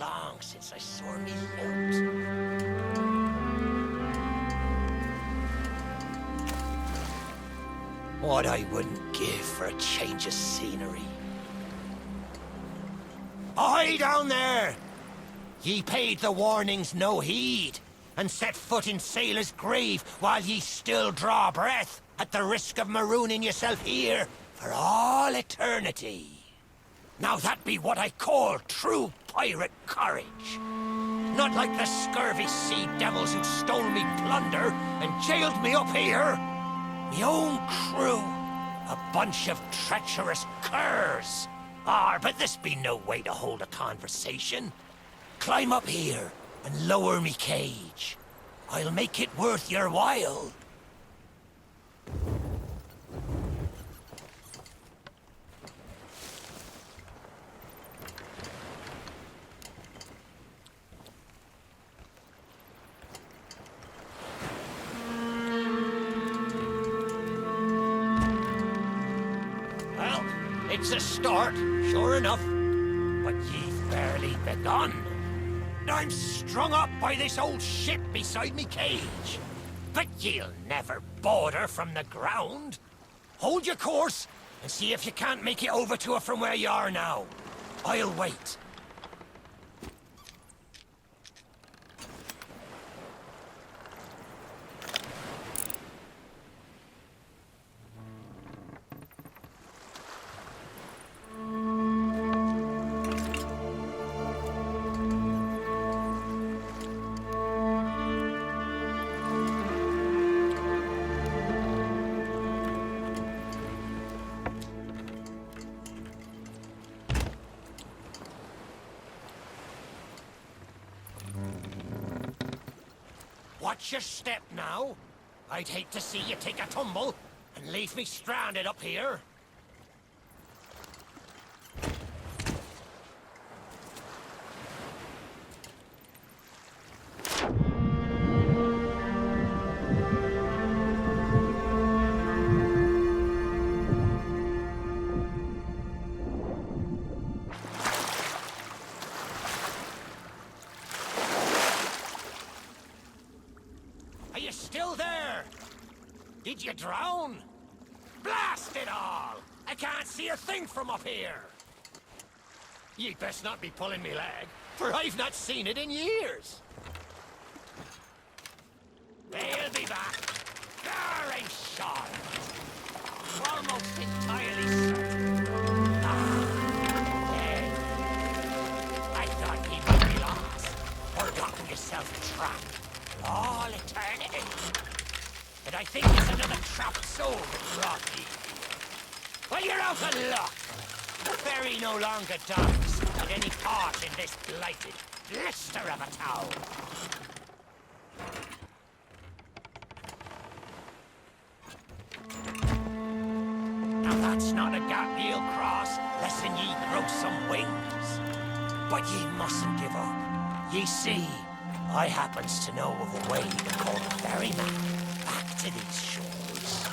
long since I saw me loot. What I wouldn't give for a change of scenery. Ahoy down there! Ye paid the warnings no heed, and set foot in sailor's grave while ye still draw breath, at the risk of marooning yourself here for all eternity. Now that be what I call true pirate courage. Not like the scurvy sea devils who stole me plunder and jailed me up here. Me own crew, a bunch of treacherous curs. But this be no way to hold a conversation. Climb up here and lower me cage. I'll make it worth your while. Well, it's a start, sure enough. But ye've barely begun. I'm strung up by this old ship beside me cage. But ye'll never board her from the ground. Hold your course and see if you can't make it over to her from where you are now. I'll wait. Watch your step now. I'd hate to see you take a tumble and leave me stranded up here. Still there? Did you drown? Blast it all! I can't see a thing from up here. You'd best not be pulling me leg, for I've not seen it in years. They'll be back. Very sure. Almost entirely certain. Dead. I thought he might be lost, or gotten yourself trapped. All eternity. But I think it's another trapped soul that brought you here. Well, you're out of luck. The ferry no longer docks at any part in this blighted blister of a town. Now that's not a gap ye'll cross, lest ye grow some wings. But ye mustn't give up. Ye see, I happens to know of a way to call the ferryman back to these shores.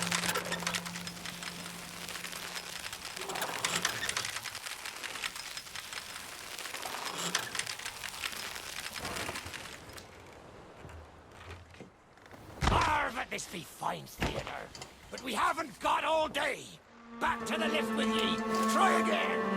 But this be fine theater. But we haven't got all day. Back to the lift with ye. Try again.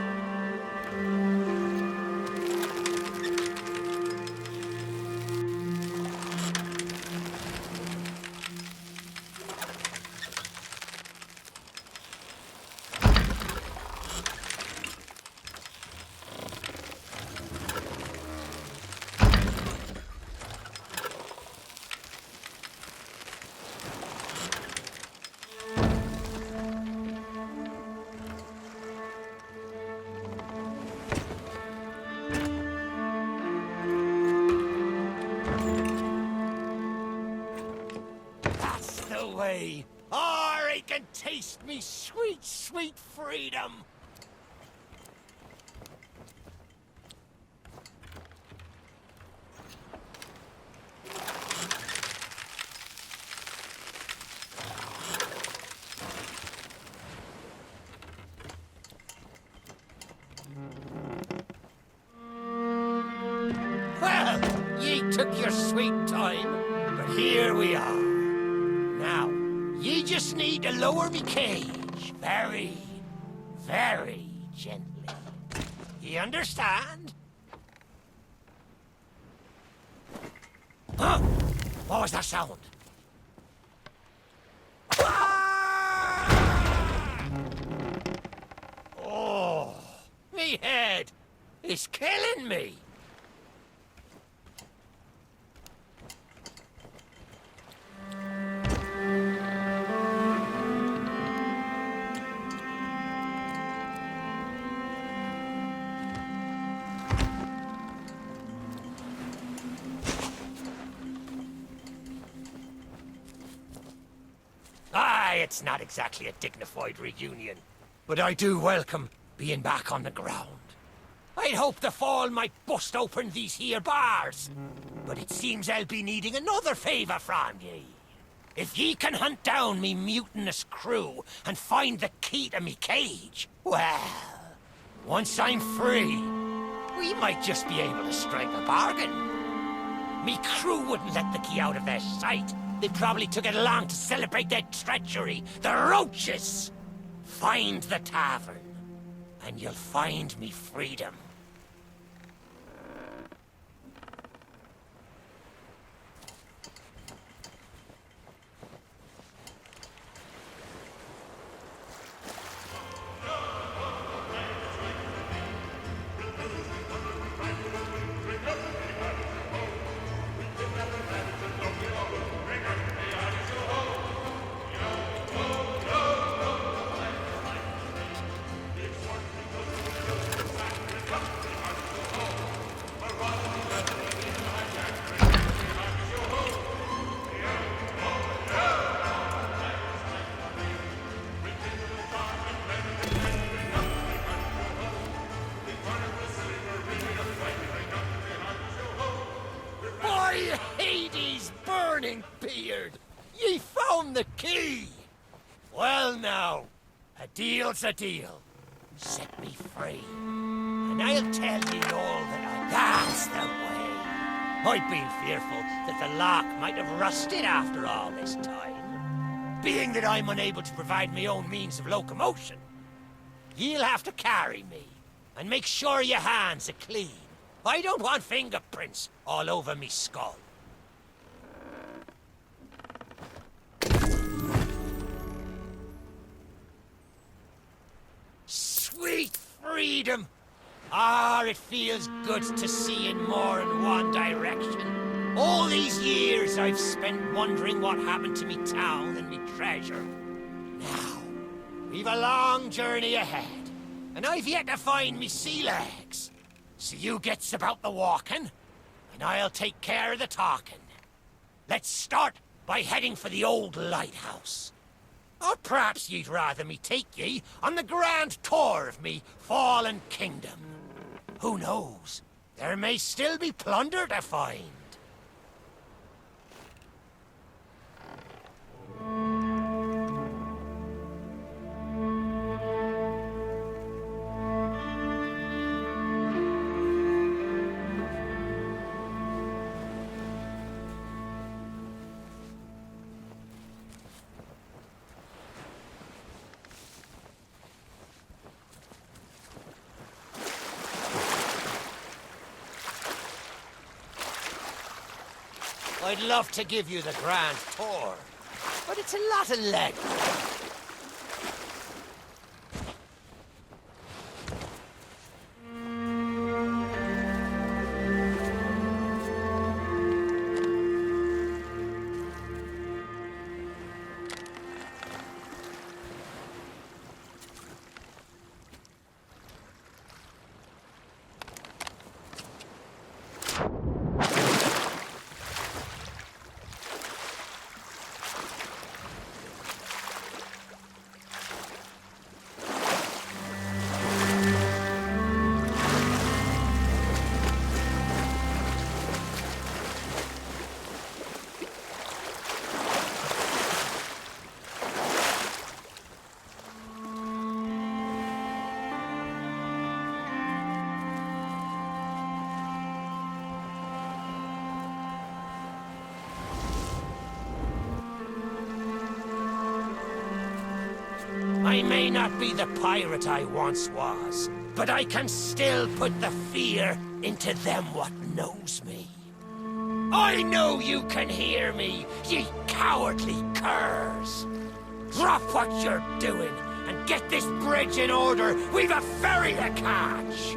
Way. Or I can taste me sweet, sweet freedom. took your sweet time, but here we are. Now, ye just need to lower me cage very, very gently. You understand? Huh? What was that sound? Oh, me head is killing me. It's not exactly a dignified reunion, but I do welcome being back on the ground. I'd hoped the fall might bust open these here bars, but it seems I'll be needing another favour from ye. If ye can hunt down me mutinous crew and find the key to me cage, well, once I'm free, we might just be able to strike a bargain. Me crew wouldn't let the key out of their sight. They probably took it along to celebrate their treachery. The roaches! Find the tavern, and you'll find me freedom. Beard, ye found the key! Well now, a deal's a deal. Set me free, and I'll tell ye all that that's the way. I've been fearful that the lock might have rusted after all this time. Being that I'm unable to provide my own means of locomotion, ye'll have to carry me, and make sure your hands are clean. I don't want fingerprints all over me skull. Sweet freedom! Ah, it feels good to see in more than one direction. All these years I've spent wondering what happened to me town and me treasure. Now, we've a long journey ahead, and I've yet to find me sea legs. So you gets about the walking, and I'll take care of the talking. Let's start by heading for the old lighthouse. Or perhaps ye'd rather me take ye on the grand tour of me fallen kingdom. Who knows? There may still be plunder to find. I'd love to give you the grand tour, but it's a lot of legwork. I may not be the pirate I once was, but I can still put the fear into them what knows me. I know you can hear me, ye cowardly curs! Drop what you're doing and get this bridge in order. We've a ferry to catch!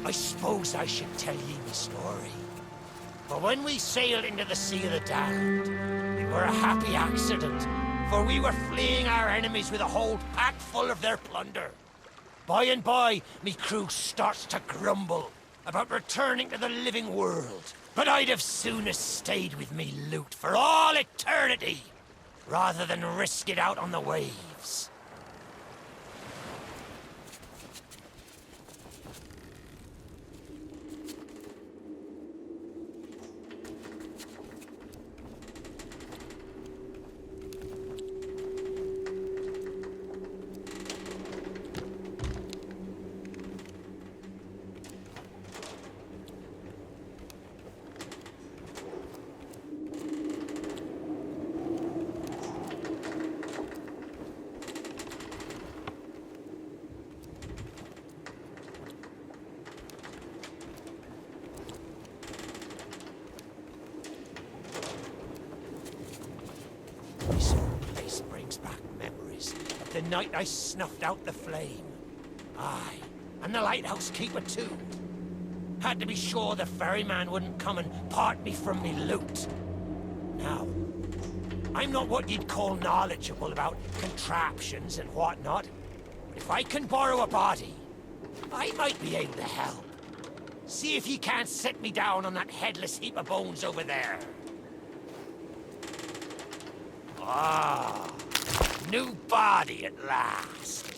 I suppose I should tell ye the story. For when we sailed into the Sea of the Damned, it were a happy accident, for we were fleeing our enemies with a whole pack full of their plunder. By and by, me crew starts to grumble about returning to the living world. But I'd have soonest stayed with me loot for all eternity, rather than risk it out on the waves. This whole place brings back memories of the night I snuffed out the flame. Aye, and the lighthouse keeper too. Had to be sure the ferryman wouldn't come and part me from me loot. Now, I'm not what you'd call knowledgeable about contraptions and whatnot. But if I can borrow a body, I might be able to help. See if you can't set me down on that headless heap of bones over there. Ah, new body at last.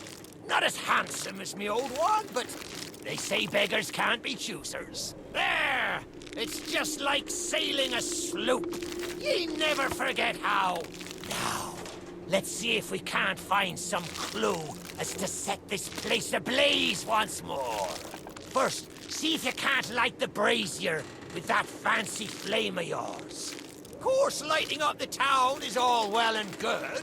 Not as handsome as me old one, but they say beggars can't be choosers. There! It's just like sailing a sloop. Ye never forget how. Now, let's see if we can't find some clue as to set this place ablaze once more. First, see if you can't light the brazier with that fancy flame of yours. Of course, lighting up the town is all well and good,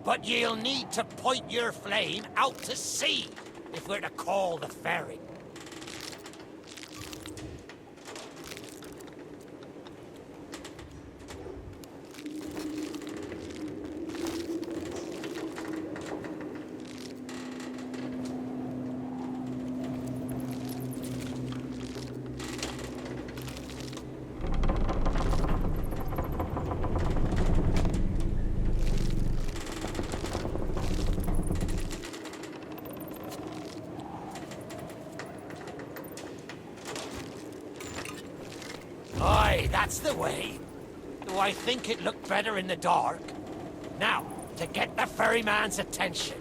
but you'll need to point your flame out to sea if we're to call the ferry. Aye, that's the way. Though I think it looked better in the dark. Now, to get the ferryman's attention.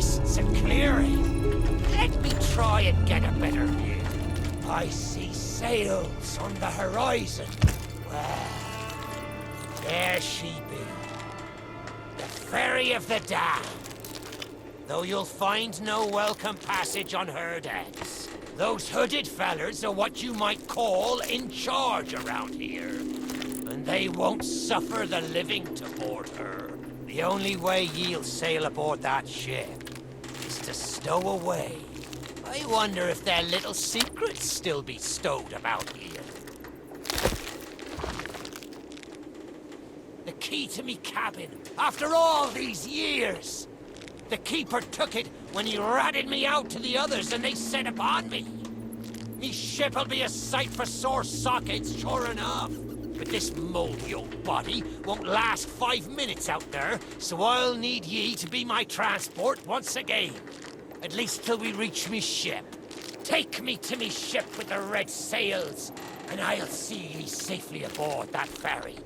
mists and clearing. Let me try and get a better view. I see sails on the horizon. Well, there she be. The Ferry of the Damned. Though you'll find no welcome passage on her decks. Those hooded fellers are what you might call in charge around here. And they won't suffer the living to board her. The only way ye'll sail aboard that ship is to stow away. I wonder if their little secrets still be stowed about here. The key to me cabin, after all these years! The keeper took it when he ratted me out to the others and they set upon me. Me ship'll be a sight for sore sockets, sure enough. But this moldy old body won't last 5 minutes out there, so I'll need ye to be my transport once again. At least till we reach me ship. Take me to me ship with the red sails, and I'll see ye safely aboard that ferry.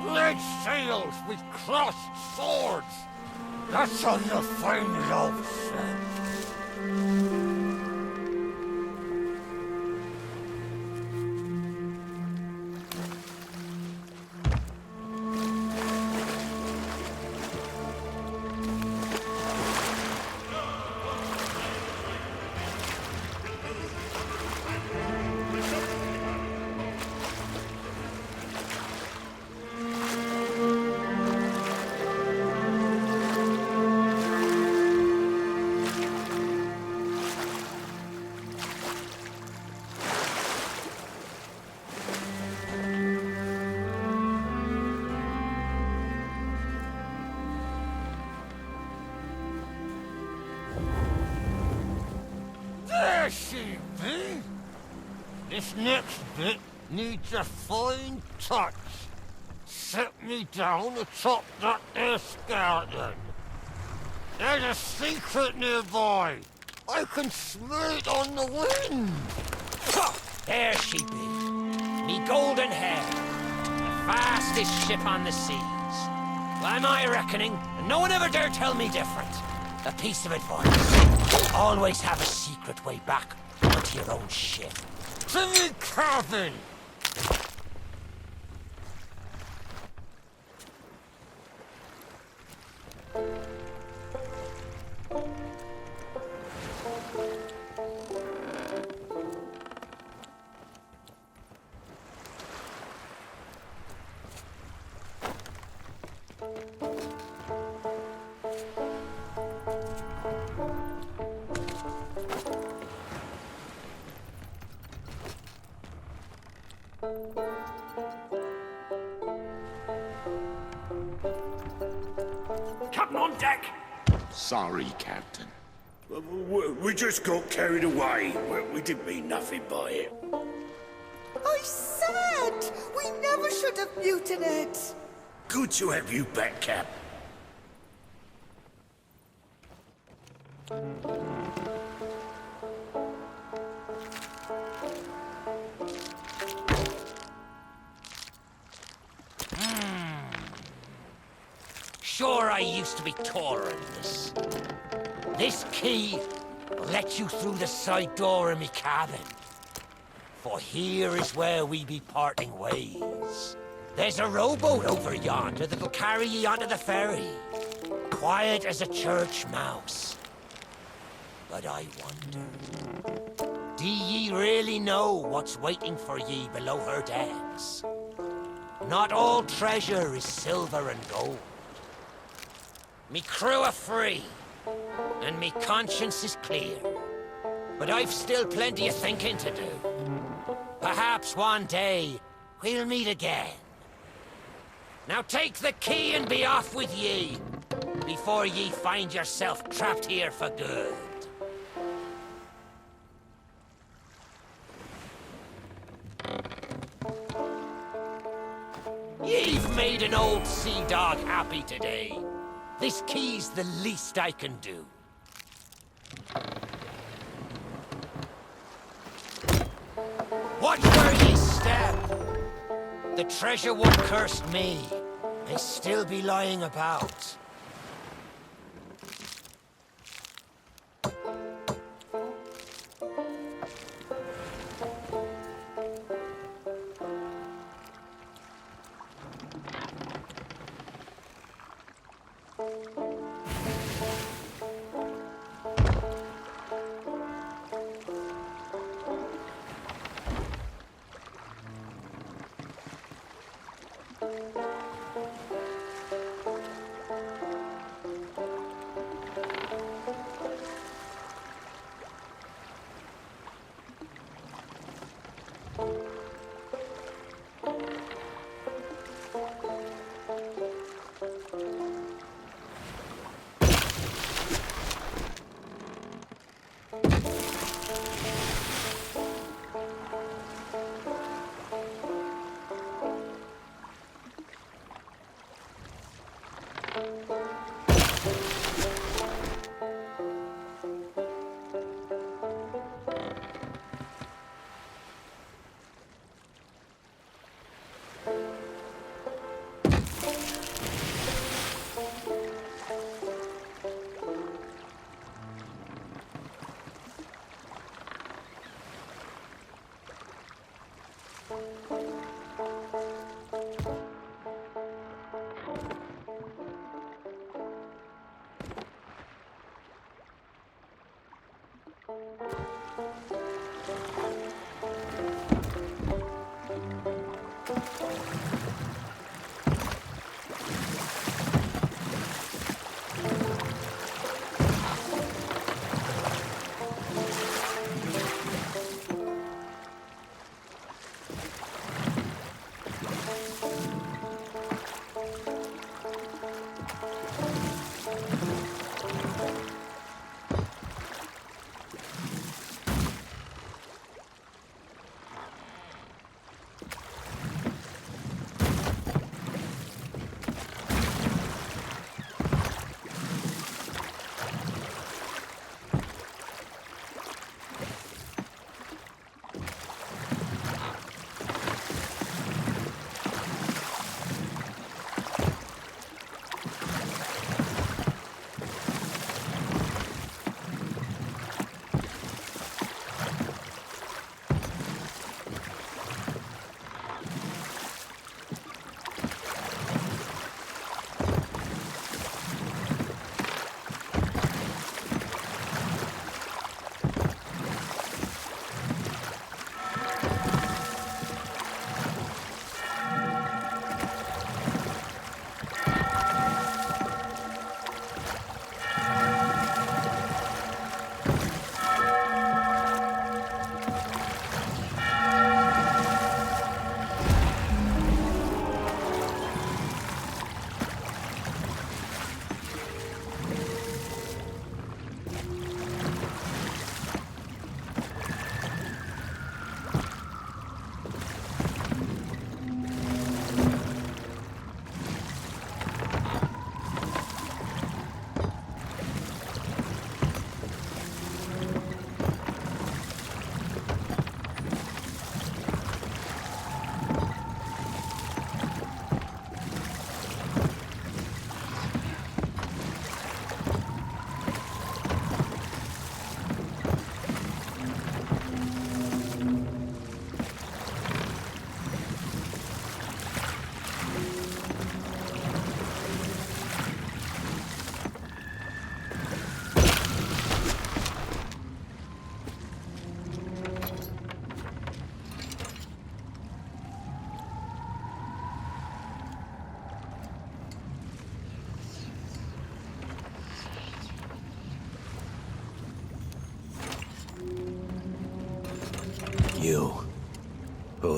Red sails with crossed swords. That's how you find love, son. There she be. This next bit needs a fine touch. Set me down atop that there skeleton. There's a secret nearby. I can smell it on the wind. There she be. Me golden hair. The fastest ship on the seas. By my reckoning, and no one ever dare tell me different. A piece of advice. Always have a secret way back onto your own ship. To me cabin! Captain on deck! Sorry, Captain. We just got carried away. We didn't mean nothing by it. I said we never should have mutinied. Good to have you back, Cap. Sure, I used to be taller than this. This key will let you through the side door of me cabin. For here is where we be parting ways. There's a rowboat over yonder that'll carry ye onto the ferry. Quiet as a church mouse. But I wonder, Do ye really know what's waiting for ye below her decks? Not all treasure is silver and gold. Me crew are free, and me conscience is clear. But I've still plenty of thinking to do. Perhaps one day, we'll meet again. Now take the key and be off with ye, before ye find yourself trapped here for good. You've made an old sea dog happy today. This key's the least I can do. Watch where ye step! The treasure won't curse me. I still be lying about.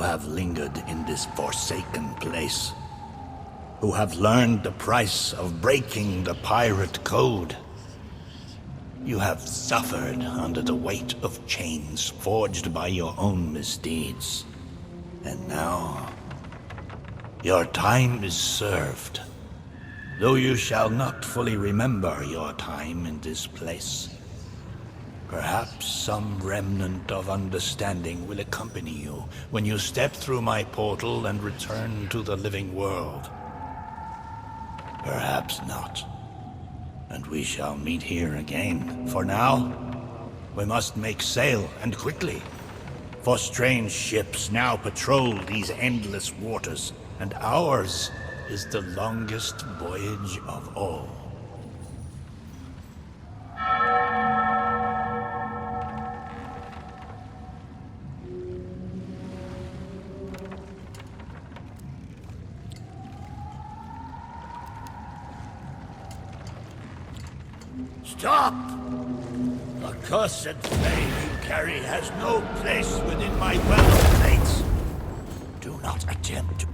have lingered in this forsaken place, who have learned the price of breaking the pirate code. You have suffered under the weight of chains forged by your own misdeeds. And now, your time is served. Though you shall not fully remember your time in this place, perhaps some remnant of understanding will accompany you when you step through my portal and return to the living world. Perhaps not. And we shall meet here again. For now, we must make sail, and quickly. For strange ships now patrol these endless waters, and ours is the longest voyage of all. Stop! The cursed flame you carry has no place within my well of fates. Do not attempt.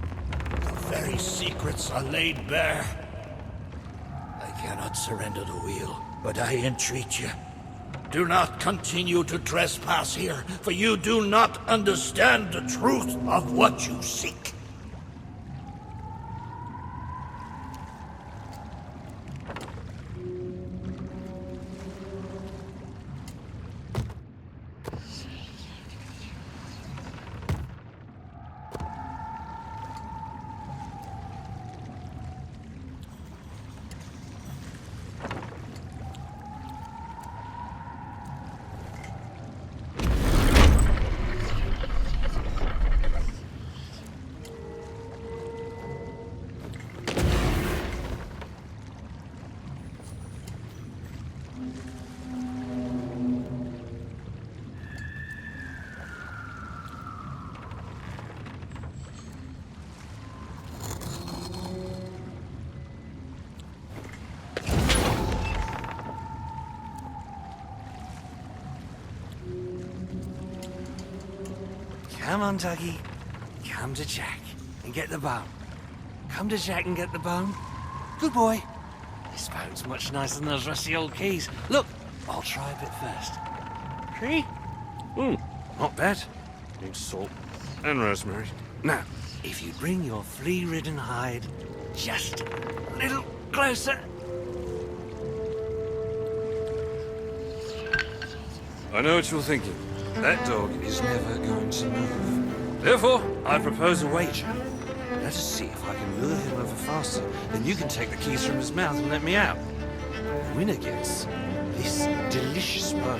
The very secrets are laid bare. I cannot surrender the wheel, but I entreat you. Do not continue to trespass here, for you do not understand the truth of what you seek. Come on, Dougie. Come to Jack and get the bone. Come to Jack and get the bone. Good boy. This bone's much nicer than those rusty old keys. Look, I'll try a bit first. See? Not bad. Needs salt and rosemary. Now, if you bring your flea-ridden hide just a little closer. I know what you're thinking. That dog is never going to move. Therefore, I propose a wager. Let us see if I can lure him over faster, then you can take the keys from his mouth and let me out. The winner gets this delicious bone.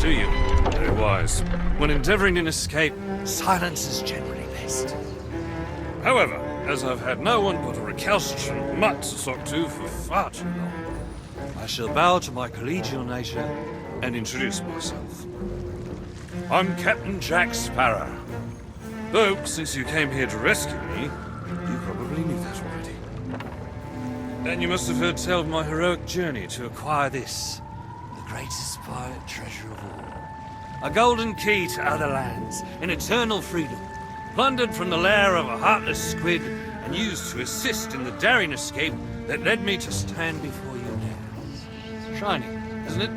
Do you? Very wise. When endeavoring an escape, silence is generally best. However, as I've had no one but a recalcitrant mutt to talk to for far too long, I shall bow to my collegial nature and introduce myself. I'm Captain Jack Sparrow. Though, since you came here to rescue me, you probably knew that already. Then you must have heard tell of my heroic journey to acquire this, greatest pirate treasure of all. A golden key to other lands, in eternal freedom, plundered from the lair of a heartless squid and used to assist in the daring escape that led me to stand before you now. Shiny, isn't it?